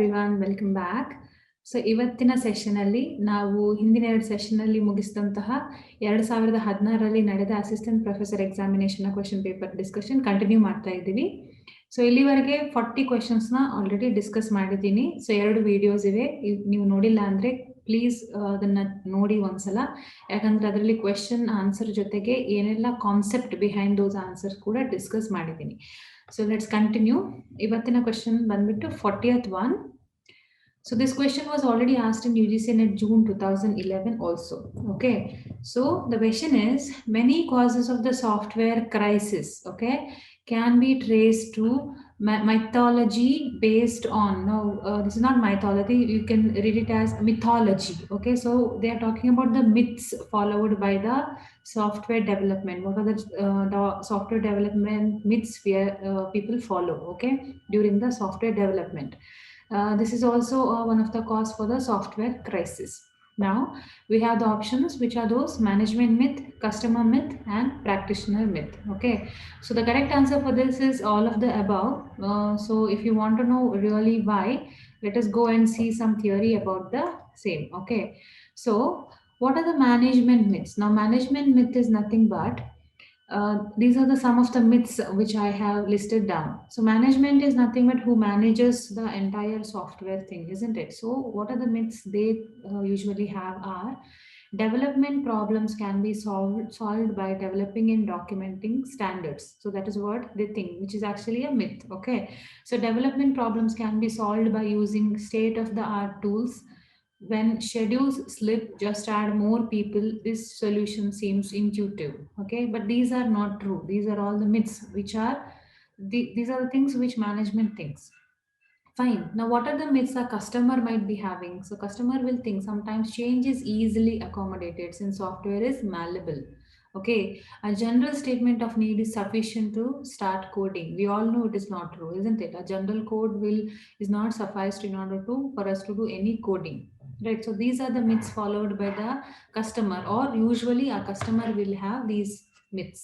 everyone, welcome back. So ಇವತ್ತಿನ session ಅಲ್ಲಿ ನಾವು ಹಿಂದಿನ 2 ಸೆಷನ್ ಅಲ್ಲಿ ಮುಗಿಸಿದಂತಹ 2016ರಲ್ಲಿ ನಡೆದ assistant professor examination question paper discussion continue ಮಾಡ್ತಾ ಇದ್ದೀವಿ. ಸೊ ಇಲ್ಲಿವರೆಗೆ 40 ಕ್ವೆಶನ್ಸ್ ನ ಆಲ್ರೆಡಿ ಡಿಸ್ಕಸ್ ಮಾಡಿದ್ದೀನಿ. ಸೊ 2 ವಿಡಿಯೋಸ್ ಇವೆ, ನೀವು ನೋಡಿಲ್ಲ ಅಂದ್ರೆ ಪ್ಲೀಸ್ ಅದನ್ನ ನೋಡಿ ಒಂದ್ಸಲ, ಯಾಕಂದ್ರೆ ಅದರಲ್ಲಿ ಕ್ವೆಶನ್ ಆನ್ಸರ್ ಜೊತೆಗೆ ಏನೆಲ್ಲ ಕಾನ್ಸೆಪ್ಟ್ ಬಿಹೈಂಡ್ ದೋಸ್ ಆನ್ಸರ್ಸ್ ಕೂಡ ಡಿಸ್ಕಸ್ ಮಾಡಿದ್ದೀನಿ. So let's continue. ಇವತ್ತಿನ ಕ್ವೆಶನ್ ಬಂದ್ಬಿಟ್ಟು 40th one. So this question was already asked in UGC NET June 2011 also. Okay, so the question is, many causes of the software crisis, okay, can be traced to mythology based on, no, this is not mythology, you can read it as mythology. Okay, so they are talking about the myths followed by the software development. What are the software development myths where people follow, okay, during the software development. This is also one of the cause for the software crisis. Now we have the options, which are those: management myth, customer myth, and practitioner myth. Okay, so the correct answer for this is all of the above. So if you want to know really why, let us go and see some theory about the same. Okay, so what are the management myths? Now management myth is nothing but these are some of the myths which I have listed down. So management is nothing but who manages the entire software thing, isn't it? So what are the myths they usually have are: development problems can be solved by developing and documenting standards. So that is what they think, which is actually a myth. Okay, so development problems can be solved by using state-of-the-art tools. When schedules slip, just add more people. This solution seems intuitive. Okay, but these are not true. These are all the myths which are these are the things which management thinks. Fine. Now what are the myths a customer might be having? So customer will think sometimes change is easily accommodated since software is malleable. Okay, a general statement of need is sufficient to start coding. We all know it is not true, isn't it? A general code is not sufficed in order to for us to do any coding. Right, so these are the myths followed by the customer, or usually a customer will have these myths.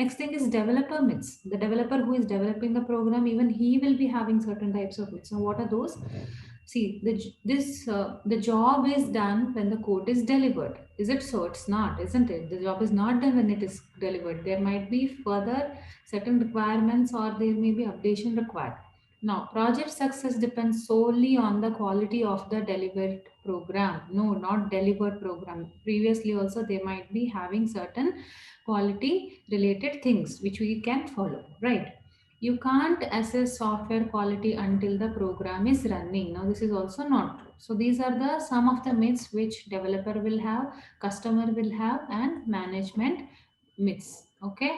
Next thing is developer myths. The developer who is developing the program, even he will be having certain types of myths. Now what are those? See, the job is done when the code is delivered. Is it so? It's not, isn't it? The job is not done when it is delivered. There might be further certain requirements, or there may be updation required. Now, project success depends solely on the quality of the delivered program. No, not delivered program. Previously also they might be having certain quality related things which we can follow, right? You can't assess software quality until the program is running. Now this is also not true. So these are some of the myths which developer will have, customer will have, and management myths. Okay,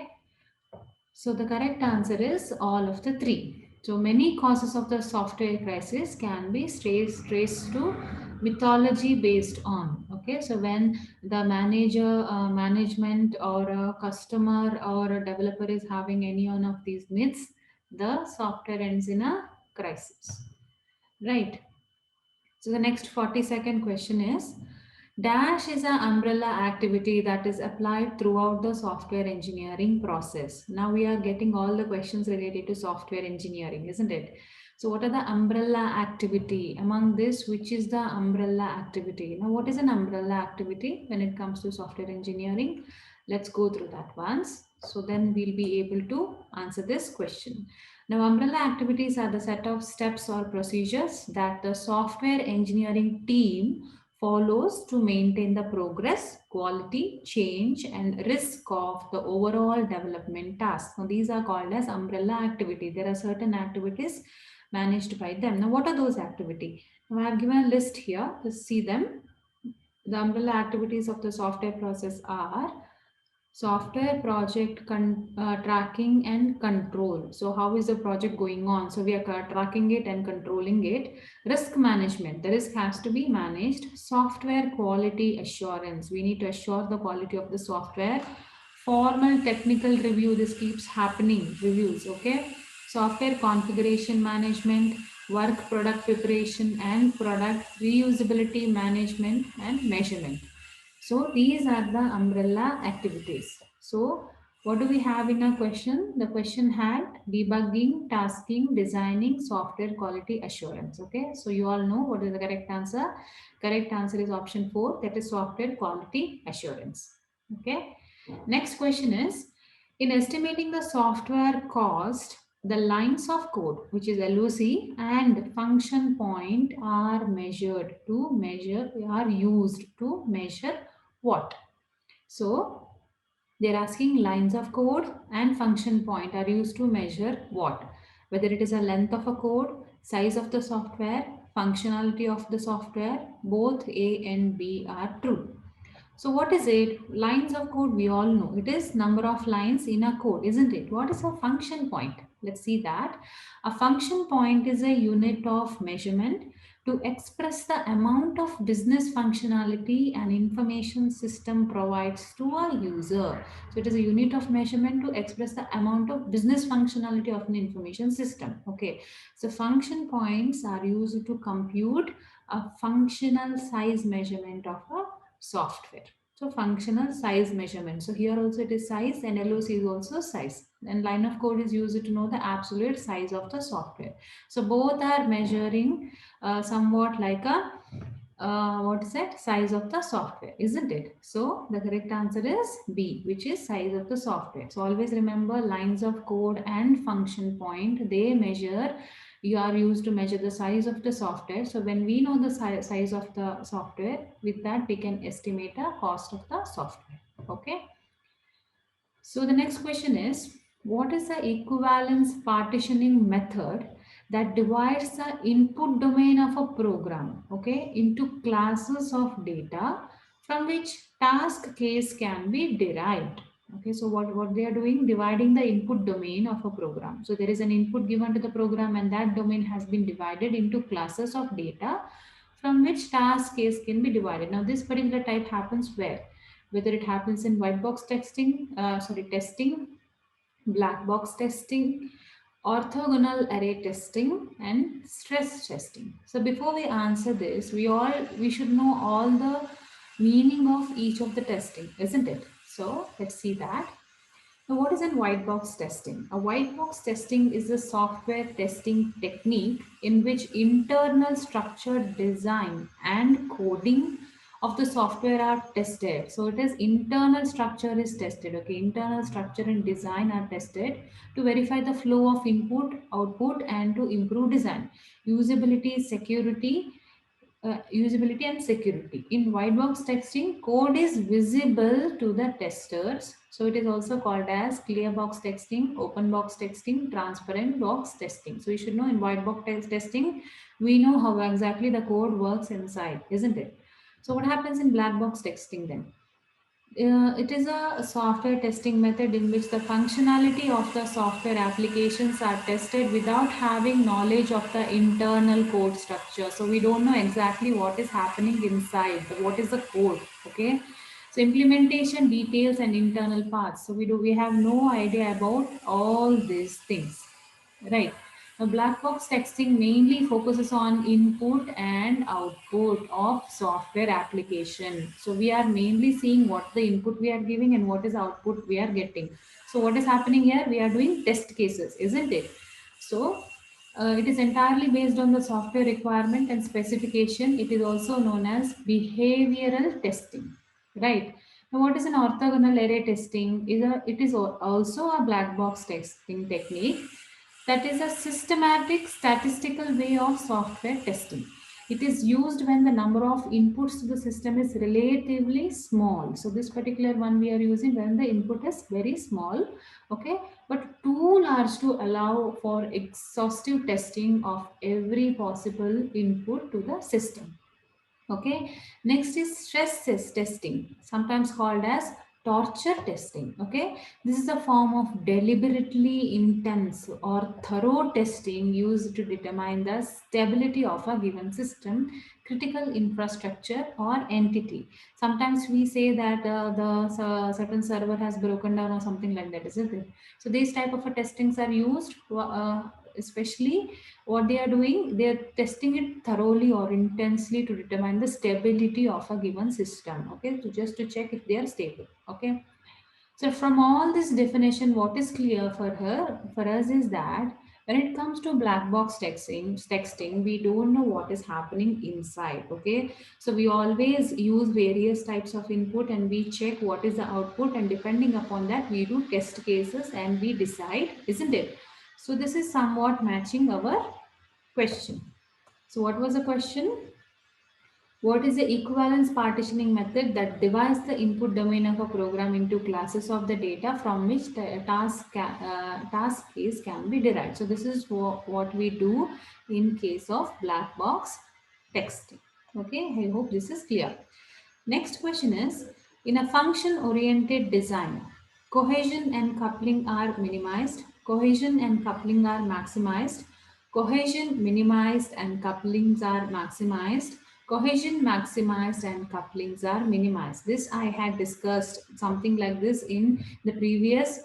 so the correct answer is all of the 3. So many causes of the software crisis can be traced to mythology based on. Okay, so when the management or a customer or a developer is having any one of these myths, the software ends in a crisis. Right. So the next 40-second question is: Dash is an umbrella activity that is applied throughout the software engineering process. Now we are getting all the questions related to software engineering, isn't it? So what are the umbrella activity? Among this, which is the umbrella activity? Now what is an umbrella activity when it comes to software engineering? Let's go through that once. So then we'll be able to answer this question. Now, umbrella activities are the set of steps or procedures that the software engineering team follows to maintain the progress, quality, change, and risk of the overall development task. Now, these are called as umbrella activity. There are certain activities managed by them. Now, what are those activities? Now, I have given a list here. Let's see them. The umbrella activities of the software process are software project tracking and control. So how is the project going on? So we are tracking it and controlling it. Risk management, the risk has to be managed. Software quality assurance, we need to assure the quality of the software. Formal technical review, this keeps happening, reviews. Okay, software configuration management, work product preparation, and product reusability management and measurement. So these are the umbrella activities. So What do we have in our question? The question had debugging, tasking, designing, software quality assurance. Okay, so you all know what is the correct answer. Correct answer is option 4, that is software quality assurance. Okay, next question is, in estimating the software cost, the lines of code, which is LOC, and function point are used to measure what? So they're asking lines of code and function point are used to measure what? Whether it is a length of a code, size of the software, functionality of the software, both A and B are true. So what is it? Lines of code, we all know. It is number of lines in a code, isn't it? What is a function point? Let's see that. A function point is a unit of measurement to express the amount of business functionality an information system provides to a user. So it is a unit of measurement to express the amount of business functionality of an information system. Okay. So function points are used to compute a functional size measurement of a software. So functional size measurement. So here also it is size, and LOC is also size. And line of code is used to know the absolute size of the software. So both are measuring somewhat like a what is that, size of the software, isn't it? So the correct answer is B, which is size of the software. So always remember, lines of code and function point, they measure, you are used to measure the size of the software. So when we know the size of the software, with that we can estimate a cost of the software. Okay. So the next question is, what is the equivalence partitioning method that divides the input domain of a program, okay, into classes of data from which task case can be derived? Okay, so what they are doing, dividing the input domain of a program. So there is an input given to the program, and that domain has been divided into classes of data from which task case can be divided. Now this particular type happens whether it happens in white box testing, black box testing, orthogonal array testing, and stress testing. So before we answer this, we should know all the meaning of each of the testing, isn't it? So let's see that. Now, what is a white box testing? A white box testing is a software testing technique in which internal structure, design, and coding of the software are tested. So it is internal structure is tested. Okay, internal structure and design are tested to verify the flow of input, output, and to improve design, usability and security. In white box testing, code is visible to the testers. So it is also called as clear box testing, open box testing, transparent box testing. So you should know, in white box testing, we know how exactly the code works inside, isn't it? So what happens in black box testing then? It is a software testing method in which the functionality of the software applications are tested without having knowledge of the internal code structure. So we don't know exactly what is happening inside, what is the code, okay? So implementation details and internal parts. So we have no idea about all these things, right? Now, black box texting mainly focuses on input and output of software application. So we are mainly seeing what the input we are giving and what is output we are getting. So what is happening here? We are doing test cases, isn't it? So it is entirely based on the software requirement and specification. It is also known as behavioral testing, right? Now, what is an orthogonal array testing? It is also a black box testing technique that is a systematic statistical way of software testing. It is used when the number of inputs to the system is relatively small. So this particular one we are using when the input is very small, okay, but too large to allow for exhaustive testing of every possible input to the system. Okay, next is stress test testing, sometimes called as torture testing. Okay, this is a form of deliberately intense or thorough testing used to determine the stability of a given system, critical infrastructure, or entity. Sometimes we say that certain server has broken down or something like that, isn't it? So these type of testings are used, especially what they are doing, they are testing it thoroughly or intensely to determine the stability of a given system. Okay, so just to check if they are stable. Okay, So from all this definition, what is clear for us is that when it comes to black box texting, we don't know what is happening inside. Okay, so we always use various types of input and we check what is the output, and depending upon that, we do test cases and we decide, isn't it? So this is somewhat matching our question. So what was the question? What is the equivalence partitioning method that divides the input domain of a program into classes of the data from which the task case can be derived? So this is what we do in case of black box texting. Okay, I hope this is clear. Next question is, in a function oriented design, cohesion and coupling are minimized, cohesion and coupling are maximized, cohesion minimized and couplings are maximized, cohesion maximized and couplings are minimized. This I had discussed something like this in the previous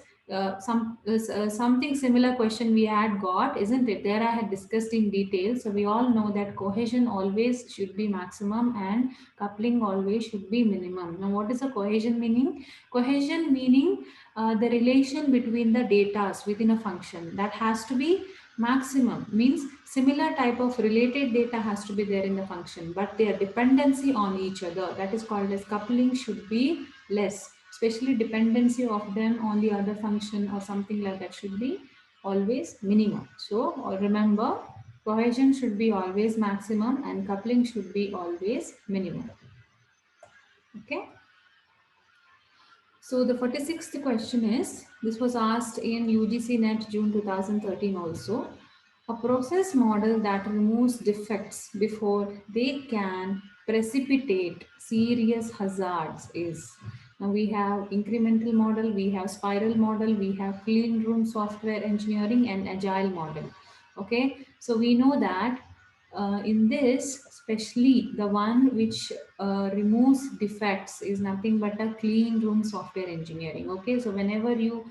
something similar question we had got, isn't it? There I had discussed in detail. So we all know that cohesion always should be maximum and coupling always should be minimum. Now what is a cohesion meaning? Cohesion meaning the relation between the datas within a function, that has to be maximum, means similar type of related data has to be there in the function, but their dependency on each other, that is called as coupling, should be less, especially dependency of them on the other function or something like that should be always minimum. So remember, cohesion should be always maximum and coupling should be always minimum. Okay. So the 46th question is, this was asked in UGC NET June 2013 also. A process model that removes defects before they can precipitate serious hazards is. Now we have incremental model, we have spiral model, we have clean room software engineering and agile model. Okay, so we know that in this, especially the one which removes defects is nothing but a clean room software engineering. Okay, so whenever you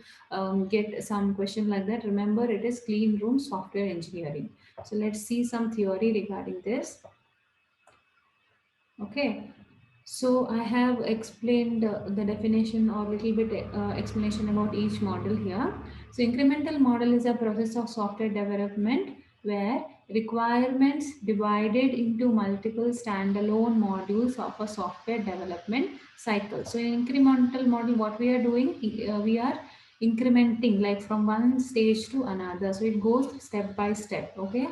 get some question like that, remember it is clean room software engineering. So let's see some theory regarding this. Okay, so I have explained the definition or little bit explanation about each model here. So incremental model is a process of software development where requirements divided into multiple standalone modules of a software development cycle. So in incremental model, what we are doing, we are incrementing like from one stage to another. So it goes step by step. Okay.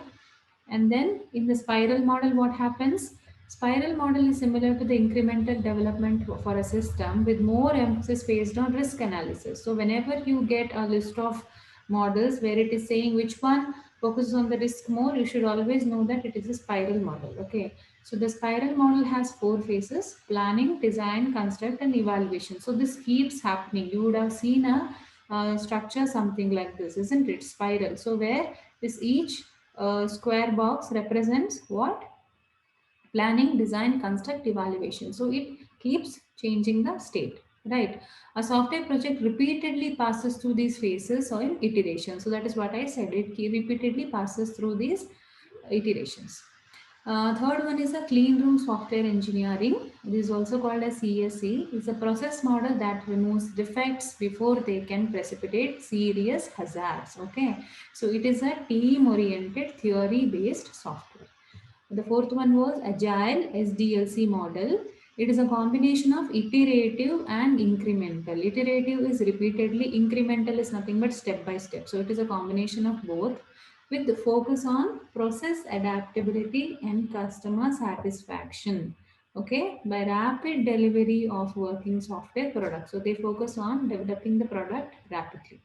And then in the spiral model, what happens? Spiral model is similar to the incremental development for a system with more emphasis based on risk analysis. So whenever you get a list of models where it is saying which one focuses on the risk more, you should always know that it is a spiral model. Okay. So the spiral model has 4 phases: planning, design, construct, and evaluation. So this keeps happening. You would have seen a structure something like this, isn't it? Spiral. So where this each square box represents what? Planning, design, construct, evaluation. So it keeps changing the state, right? A software project repeatedly passes through these phases or in iteration. So that is what I said. It repeatedly passes through these iterations. Third one is a clean room software engineering. It is also called as CSE. It's a process model that removes defects before they can precipitate serious hazards. Okay, so it is a team-oriented, theory-based software. The fourth one was Agile SDLC model. It is a combination of iterative and incremental. Iterative is repeatedly, incremental is nothing but step by step. So it is a combination of both with the focus on process adaptability and customer satisfaction. Okay, by rapid delivery of working software products. So they focus on developing the product rapidly,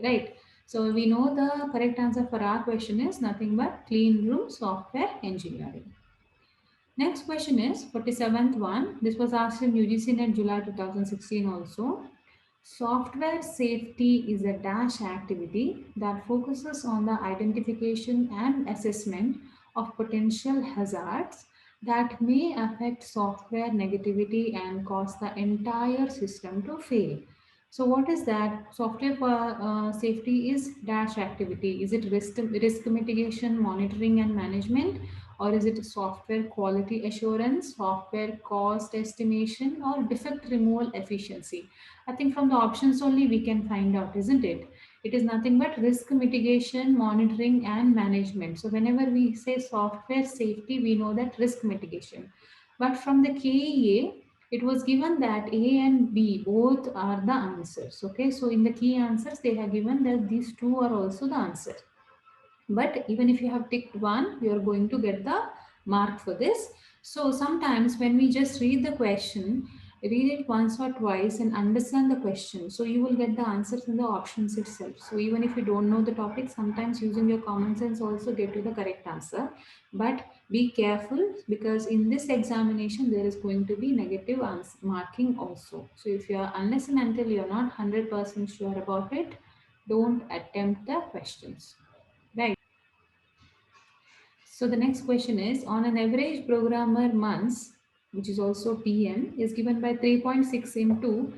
right? So we know the correct answer for our question is nothing but clean room software engineering. Next question is 47th one. This was asked in UGC in July 2016 also. Software safety is a dash activity that focuses on the identification and assessment of potential hazards that may affect software negativity and cause the entire system to fail. So what is that? Software safety is dash activity. Is it risk mitigation, monitoring and management, or is it software quality assurance, software cost estimation, or defect removal efficiency? I think from the options only we can find out, isn't it? It is nothing but risk mitigation, monitoring, and management. So whenever we say software safety, we know that risk mitigation. But from the KEA, it was given that A and B both are the answers. Okay, so in the key answers, they have given that these two are also the answer. But even if you have ticked one, you are going to get the mark for this. So sometimes when we just read the question, read it once or twice and understand the question, so you will get the answers in the options itself. So even if you don't know the topic, sometimes using your common sense also get to the correct answer. But be careful, because in this examination there is going to be negative marking also. So if you are, unless and until you are not 100% sure about it, don't attempt the questions, right? So the next question is, on an average programmer months, which is also PM, is given by 3.6 into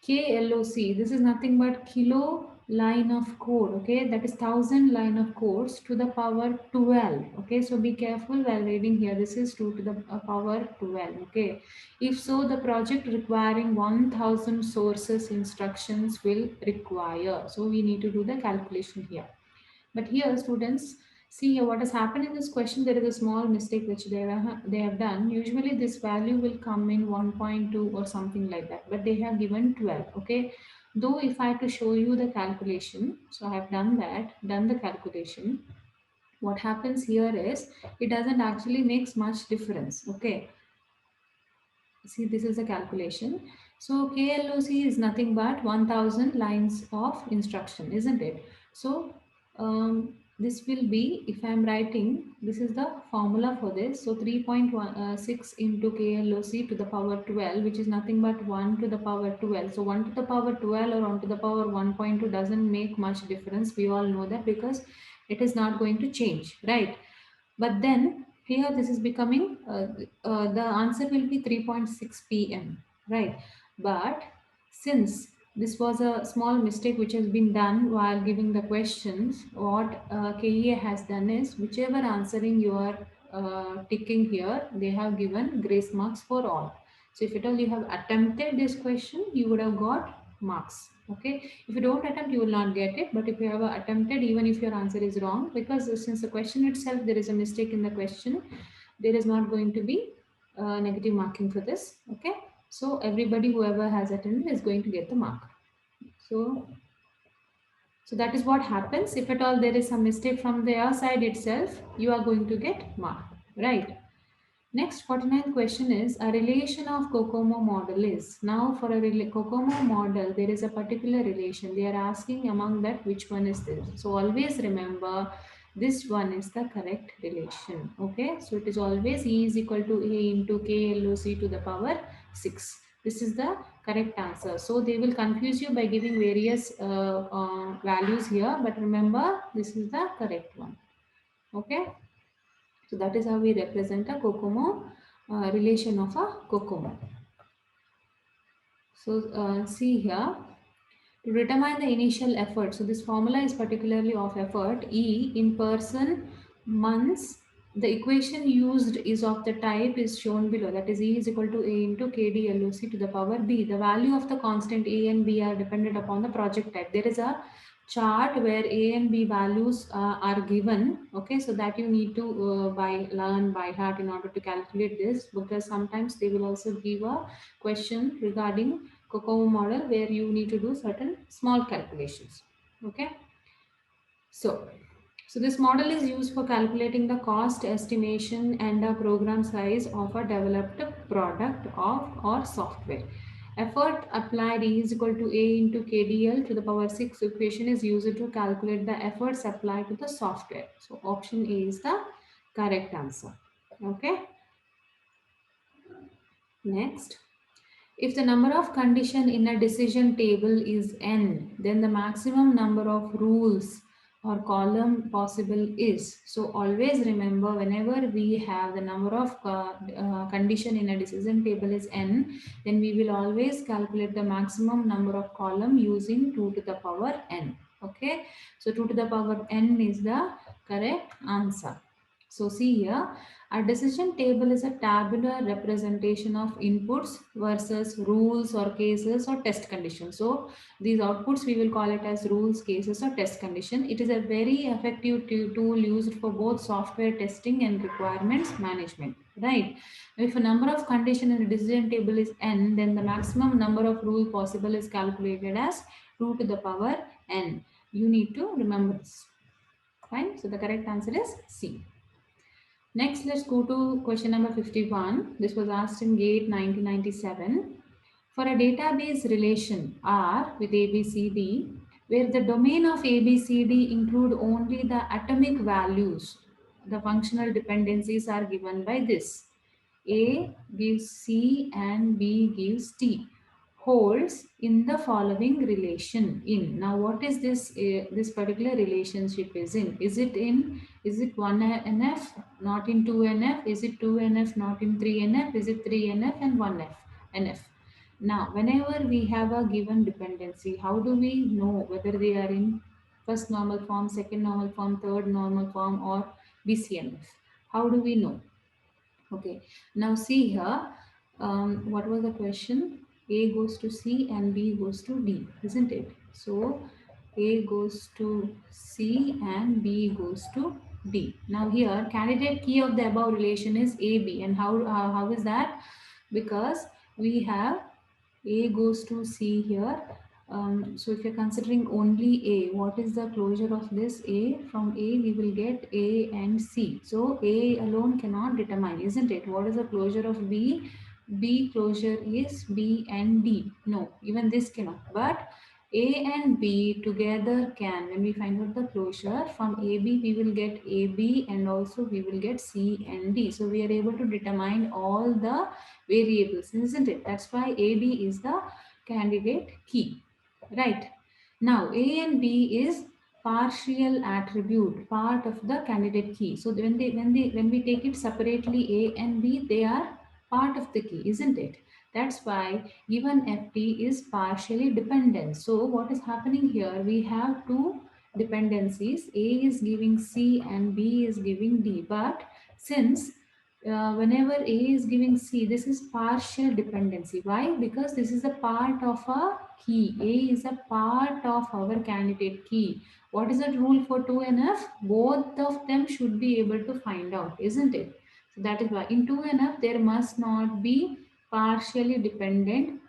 KLOC. This is nothing but kilo line of code. Okay, that is 1000 line of codes to the power 12. Okay, so be careful while reading here. This is 2 to the power 12. Okay, if so, the project requiring 1000 sources instructions will require. So we need to do the calculation here. But here, students, see here what has happened in this question. There is a small mistake which they have done. Usually this value will come in 1.2 or something like that, but they have given 12. Okay. Though if I have to show you the calculation, so I have done the calculation. What happens here is it doesn't actually makes much difference. Okay. See, this is the calculation. So KLOC is nothing but 1000 lines of instruction, isn't it? So this will be, if I am writing, this is the formula for this. So 3.6 into KLOC to the power 12, which is nothing but 1 to the power 12. So 1 to the power 12 or 1 to the power 1.2 doesn't make much difference. We all know that, because it is not going to change, right? But then here this is becoming, the answer will be 3.6 p.m. right? But since this was a small mistake which has been done while giving the questions, what KEA has done is, whichever answering you are ticking here, they have given grace marks for all. So if at all you have attempted this question, you would have got marks. Okay, if you don't attempt, you will not get it. But if you have attempted, even if your answer is wrong, because since the question itself, there is a mistake in the question, there is not going to be negative marking for this. Okay, so everybody, whoever has attended, is going to get the mark. So that is what happens. If at all there is some mistake from their side itself, you are going to get mark, right? Next, 49th question is, a relation of COCOMO model is. Now for a COCOMO model, there is a particular relation. They are asking among that which one is this. So always remember, this one is the correct relation. Okay, so it is always E is equal to A into KLOC to the power 6. This is the correct answer. So they will confuse you by giving various values here, but remember, this is the correct one. Okay. So that is how we represent a COCOMO, relation of a COCOMO. So see here, to determine the initial effort. So this formula is particularly of effort. E in person, months. The equation used is of the type is shown below. That is, E is equal to A into KDLOC to the power B. The value of the constant A and B are dependent upon the project type. There is a chart where A and B values are given. Okay, so that you need to learn by heart in order to calculate this, because sometimes they will also give a question regarding COCOMO model where you need to do certain small calculations. Okay, so this model is used for calculating the cost estimation and the program size of a developed product or software. Effort applied is equal to A into KDL to the power 6 equation is used to calculate the efforts applied to the software. So option A is the correct answer. Okay. Next, if the number of condition in a decision table is n, then the maximum number of rules or column possible is. So always remember, whenever we have the number of condition in a decision table is n, then we will always calculate the maximum number of column using 2 to the power n. Okay, so 2 to the power n is the correct answer. So see here, a decision table is a tabular representation of inputs versus rules or cases or test conditions. So these outputs we will call it as rules, cases or test condition. It is a very effective tool used for both software testing and requirements management, right? If a number of condition in a decision table is n, then the maximum number of rules possible is calculated as 2 to the power n. You need to remember this. Fine. So the correct answer is C. Next, let's go to question number 51. This was asked in GATE 1997. For a database relation R with ABCD, where the domain of ABCD include only the atomic values, the functional dependencies are given by this. A gives C and B gives T, holds in the following relation in. Now what is this this particular relationship is in? Is it 1NF not in 2NF? Is it 2NF not in 3NF? Is it 3NF and 1F NF? Now whenever we have a given dependency, how do we know whether they are in first normal form, second normal form, third normal form or BCNF? How do we know? Okay, now see here, what was the question? A goes to C and B goes to D, isn't it? So A goes to C and B goes to D. Now here, candidate key of the above relation is AB. And how is that? Because we have A goes to C here. So if you're considering only A, what is the closure of this A? From A, we will get A and C. So A alone cannot determine, isn't it? What is the closure of B? B closure is B and D. No, even this cannot. But A and B together can, when we find out the closure, from AB we will get AB and also we will get C and D. So we are able to determine all the variables, isn't it? That's why AD is the candidate key, right? Now A and B is partial attribute, part of the candidate key. So when we take it separately, A and B, they are part of the key, isn't it? That's why given FT is partially dependent. So what is happening here? We have two dependencies. A is giving C and B is giving D. But since whenever A is giving C, this is partial dependency. Why? Because this is a part of a key. A is a part of our candidate key. What is the rule for 2NF? Both of them should be able to find out, isn't it? So that is why in 2NF there must not be partially dependent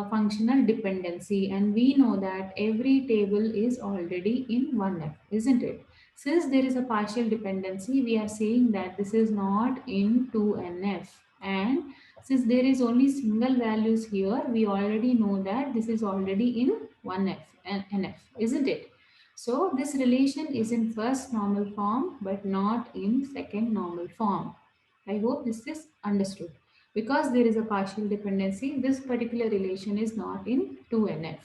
functional dependency, and we know that every table is already in 1F, isn't it? Since there is a partial dependency, we are saying that this is not in 2NF. And since there is only single values here, we already know that this is already in 1F and NF, isn't it? So this relation is in first normal form but not in second normal form. I hope this is understood. Because there is a partial dependency, this particular relation is not in 2NF.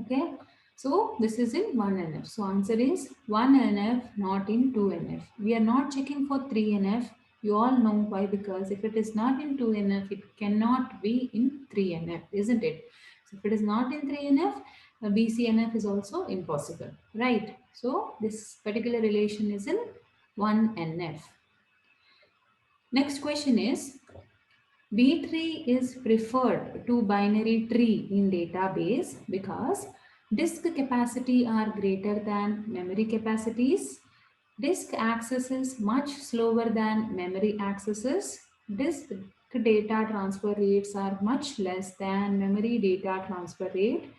Okay. So this is in 1NF. So answer is 1NF, not in 2NF. We are not checking for 3NF. You all know why, because if it is not in 2NF, it cannot be in 3NF, isn't it? So if it is not in 3NF, BCNF is also impossible, right? So this particular relation is in 1NF. Next question is, B tree is preferred to binary tree in database because disk capacity are greater than memory capacities. Disk access is much slower than memory accesses. Disk data transfer rates are much less than memory data transfer rate.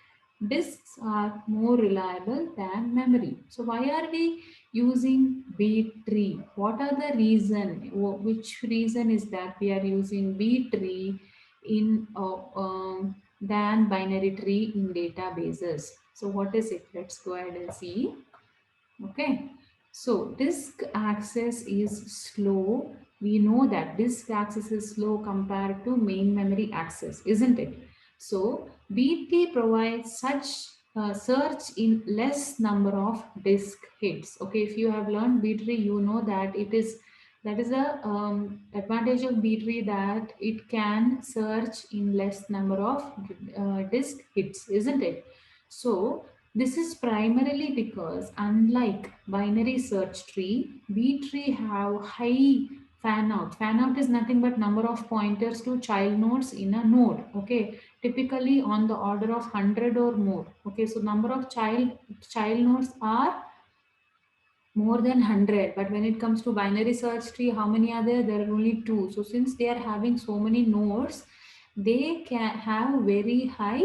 Disks are more reliable than memory. So why are we using B tree? What are the reason? Which reason is that we are using B tree in than binary tree in databases? So what is it? Let's go ahead and see. Okay. So disk access is slow. We know that disk access is slow compared to main memory access, isn't it? So BT provides such search in less number of disk hits. Okay, if you have learned B-tree, you know that that is a advantage of B-tree, that it can search in less number of disk hits, isn't it? So This is primarily because unlike binary search tree, B tree have high fan out. Fan out is nothing but number of pointers to child nodes in a node. Okay, typically on the order of 100 or more. Okay, so number of child nodes are more than 100, but when it comes to binary search tree, how many are there? There are only two. So since they are having so many nodes, they can have very high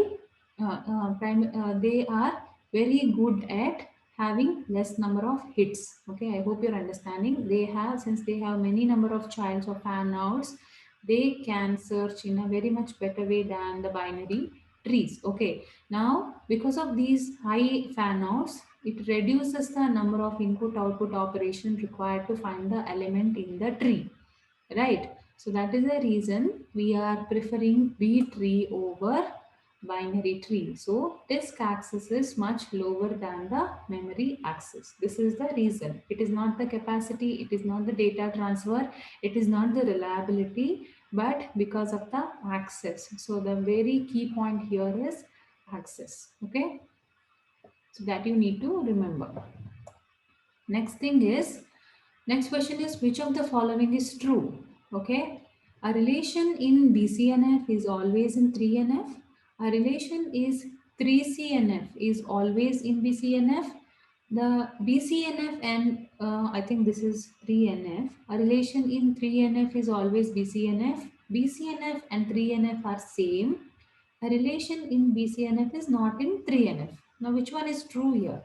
they are very good at having less number of hits. Okay, I hope you're understanding. They have, since they have many number of childs or fan outs, they can search in a very much better way than the binary trees. Okay, now because of these high fan outs, it reduces the number of input output operation required to find the element in the tree, right? So that is the reason we are preferring B tree over binary tree. So disk access is much lower than the memory access. This is the reason. It is not the capacity, it is not the data transfer, it is not the reliability, but because of the access. So the very key point here is access. Okay, so that you need to remember. Next thing is, next question is, which of the following is true? Okay, a relation in BCNF is always in 3NF. A relation is 3CNF is always in BCNF. The BCNF and I think this is 3NF. A relation in 3NF is always BCNF. BCNF and 3NF are same. A relation in BCNF is not in 3NF. Now, which one is true here?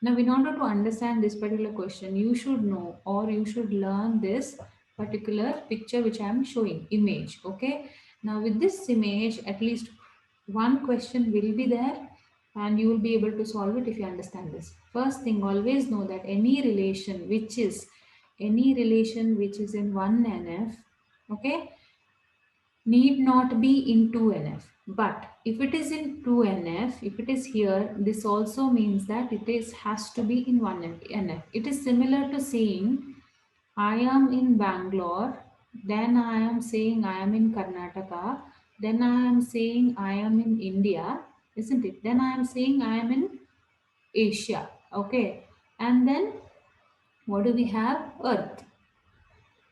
Now, in order to understand this particular question, you should know or you should learn this particular picture which I am showing, image. Okay. Now, with this image, at least one question will be there and you will be able to solve it if you understand this. First thing, always know that any relation which is in 1NF, okay, need not be in 2NF. But if it is in 2NF, if it is here, this also means that it is has to be in 1NF. It is similar to saying I am in Bangalore, then I am saying I am in Karnataka, then I am saying I am in India, isn't it? Then I am saying I am in Asia, okay? And then what do we have? Earth.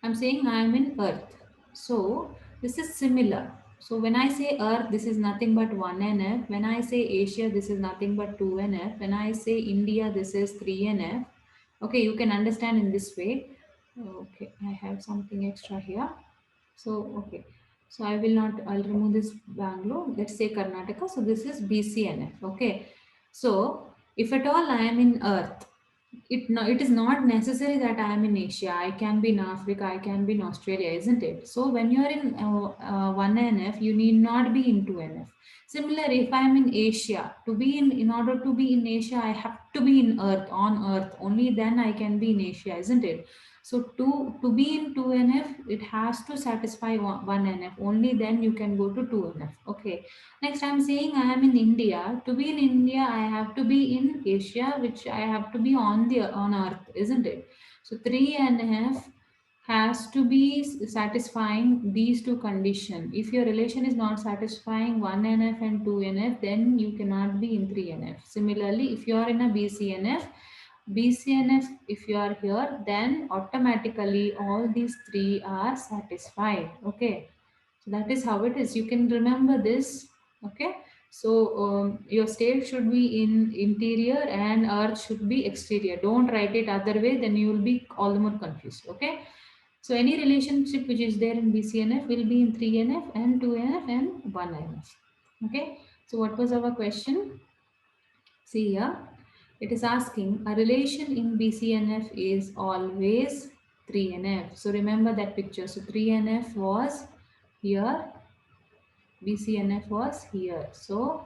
I'm saying I am in Earth. So this is similar. So when I say Earth, this is nothing but 1NF. When I say Asia, this is nothing but 2NF. When I say India, this is 3NF. Okay, you can understand in this way. Okay, I have something extra here. So, okay. So I will not, I'll remove this Bangalore. Let's say Karnataka. So this is BCNF. Okay. So if at all I am in Earth, it is not necessary that I am in Asia. I can be in Africa. I can be in Australia, isn't it? So when you are in 1NF, you need not be in 2NF. Similarly, if I am in Asia, in order to be in Asia, I have to be in Earth, on Earth. Only then I can be in Asia, isn't it? So to be in 2NF, it has to satisfy 1NF. Only then you can go to 2NF. Okay. Next, I'm saying I am in India. To be in India, I have to be in Asia, which I have to be on Earth, isn't it? So 3NF has to be satisfying these two conditions. If your relation is not satisfying 1NF and 2NF, then you cannot be in 3NF. Similarly, if you are in a BCNF, if you are here, then automatically all these three are satisfied. Okay, so that is how it is. You can remember this. Okay, so your state should be in interior and Earth should be exterior. Don't write it other way, then you will be all the more confused. Okay, so any relationship which is there in BCNF will be in 3NF and 2NF and 1NF. Okay, so what was our question? See here, it is asking a relation in BCNF is always 3NF. So remember that picture. So 3NF was here, BCNF was here. So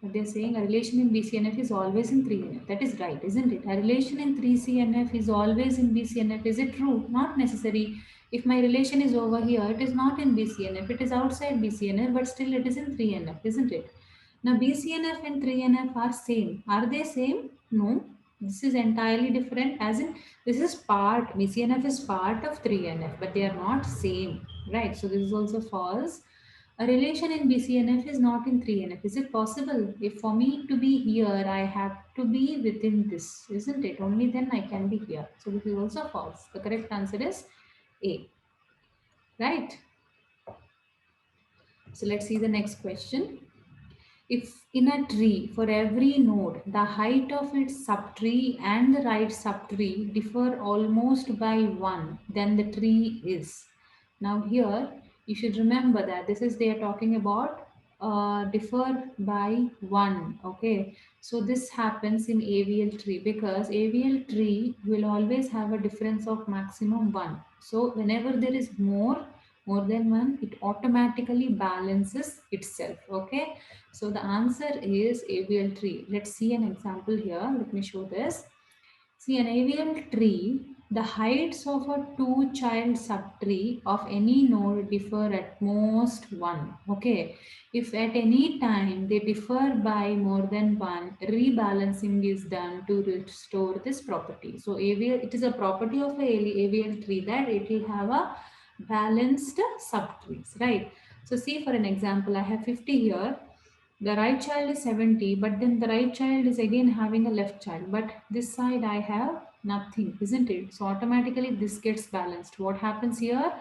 what they're saying, a relation in BCNF is always in 3NF. That is right, isn't it? A relation in 3CNF is always in BCNF. Is it true? Not necessary. If my relation is over here, it is not in BCNF. It is outside BCNF, but still it is in 3NF, isn't it? Now BCNF and 3NF are same. Are they same? No. This is entirely different. As in, this is part, BCNF is part of 3NF, but they are not same, right? So this is also false. A relation in BCNF is not in 3NF. Is it possible? If for me to be here, I have to be within this, isn't it? Only then I can be here. So this is also false. The correct answer is A. Right? So let's see the next question. If in a tree, for every node, the height of its subtree and the right subtree differ almost by 1, then the tree is. Now here, you should remember that this is they are talking about differ by 1. Okay, so this happens in AVL tree because AVL tree will always have a difference of maximum 1. So whenever there is more than 1, it automatically balances itself. Okay, so the answer is AVL tree. Let's see an example here. Let me show this. See, an AVL tree, the heights of a two-child subtree of any node differ at most 1. Okay. If at any time they differ by more than 1, rebalancing is done to restore this property. So AVL, it is a property of a AVL tree that it will have a balanced subtrees, right? So see, for an example, I have 50 here. The right child is 70, but then the right child is again having a left child, but this side I have nothing, isn't it? So automatically this gets balanced. What happens here?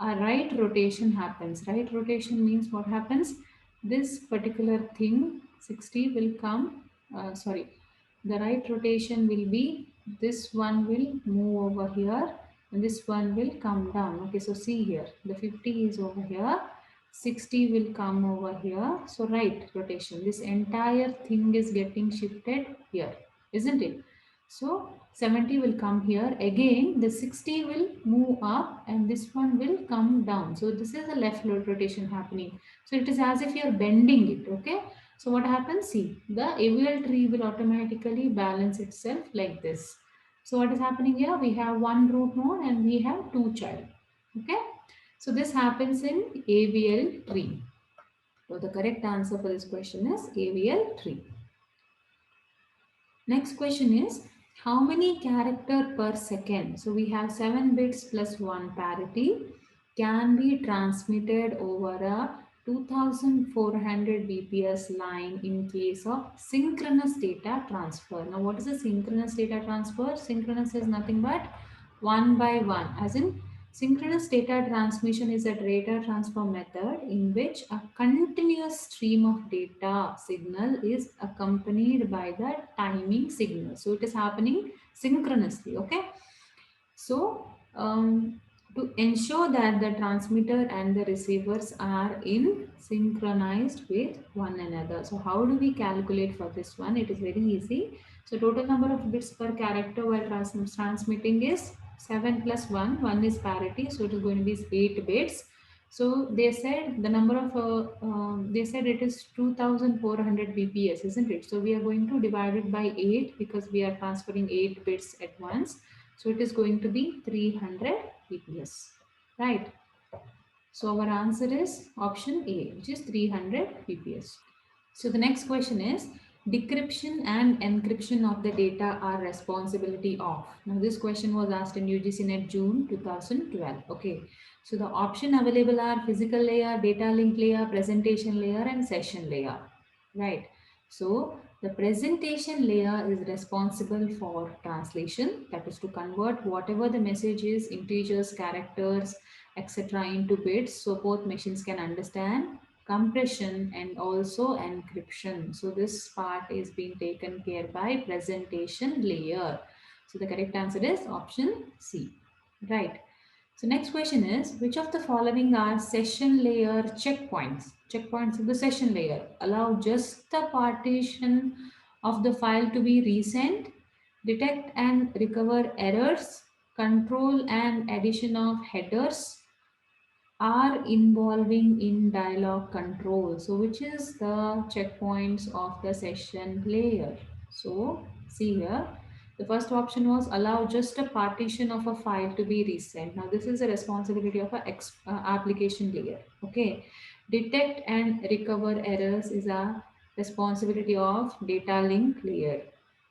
A right rotation happens. Right rotation means what happens? This particular thing 60 will come, sorry, the right rotation will be, this one will move over here and this one will come down. Okay, so see here, the 50 is over here, 60 will come over here. So right rotation, this entire thing is getting shifted here, isn't it? So 70 will come here. Again, the 60 will move up and this one will come down. So this is a left rotation happening. So it is as if you are bending it. Okay. So what happens? See, the AVL tree will automatically balance itself like this. So what is happening here? We have one root node and we have two child. Okay. So this happens in AVL tree. So the correct answer for this question is AVL tree. Next question is, how many character per second? So we have 7 bits plus 1 parity can be transmitted over a 2400 bps line in case of synchronous data transfer. Now what is a synchronous data transfer? Synchronous is nothing but 1 by 1, as in synchronous data transmission is a data transfer method in which a continuous stream of data signal is accompanied by the timing signal. So it is happening synchronously. Okay. So to ensure that the transmitter and the receivers are in synchronized with one another. So how do we calculate for this one? It is very easy. So total number of bits per character while transmitting is 7 plus 1. 1 is parity. So it is going to be 8 bits. So they said the number of, they said it is 2400 bps, isn't it? So we are going to divide it by 8 because we are transferring 8 bits at once. So it is going to be 300 bps, right? So our answer is option A, which is 300 bps. So the next question is, decryption and encryption of the data are responsibility of. Now this question was asked in UGC NET June 2012. Okay. So the option available are physical layer, data link layer, presentation layer and session layer. Right. So the presentation layer is responsible for translation, that is to convert whatever the message is, integers, characters, etc. into bits so both machines can understand, compression and also encryption. So this part is being taken care by presentation layer. So the correct answer is option C. Right. So next question is, which of the following are session layer checkpoints? Checkpoints of the session layer allow just the partition of the file to be resent, detect and recover errors, control and addition of headers, are involving in dialog control. So which is the checkpoints of the session layer? So see here, the first option was allow just a partition of a file to be resent. Now this is a responsibility of a application layer. Okay. Detect and recover errors is a responsibility of data link layer.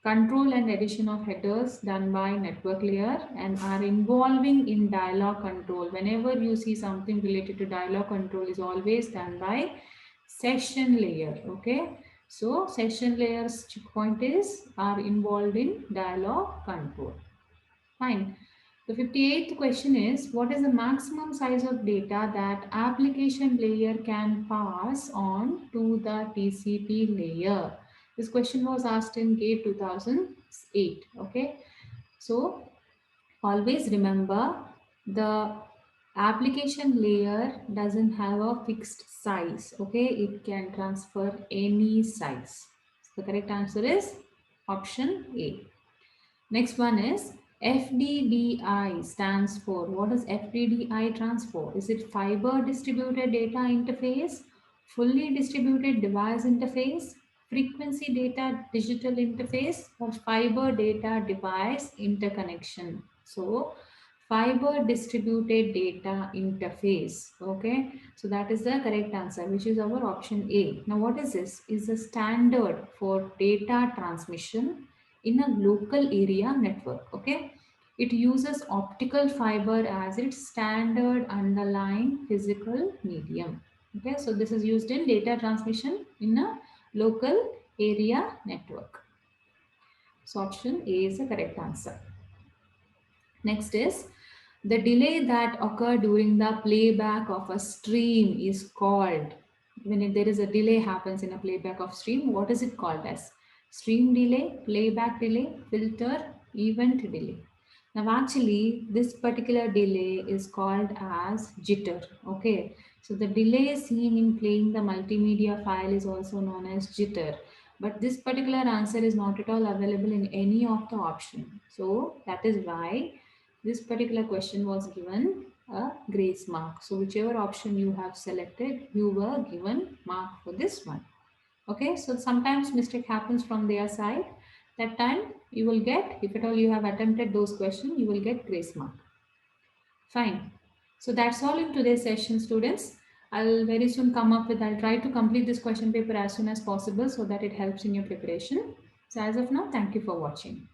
control and addition of headers done by network layer and are involving in dialog control. Whenever you see something related to dialog control is always done by session layer. Okay. So session layer's checkpoint is are involved in dialog control. Fine. The 58th question is, what is the maximum size of data that application layer can pass on to the TCP layer? This question was asked in GATE 2008. Okay. So always remember, the application layer doesn't have a fixed size. Okay. It can transfer any size. So the correct answer is option A. Next one is FDDI stands for. What does FDDI stands for? Is it fiber distributed data interface, fully distributed device interface, frequency data digital interface, or fiber data device interconnection? So fiber distributed data interface. Okay, so that is the correct answer, which is our option A. Now what is this? Is a standard for data transmission in a local area network. Okay, it uses optical fiber as its standard underlying physical medium. Okay, so this is used in data transmission in a local area network. So option A is the correct answer. Next is, the delay that occur during the playback of a stream is called, when there is a delay happens in a playback of stream, what is it called as? Stream delay, playback delay, filter, event delay. Now actually this particular delay is called as jitter. Okay, so the delay seen in playing the multimedia file is also known as jitter, but this particular answer is not at all available in any of the option. So that is why this particular question was given a grace mark. So whichever option you have selected, you were given mark for this one. Okay, so sometimes mistake happens from their side. That time you will get, if at all you have attempted those questions, you will get grace mark. Fine. So that's all in today's session, students. I'll very soon come up with, I'll try to complete this question paper as soon as possible so that it helps in your preparation. So as of now, thank you for watching.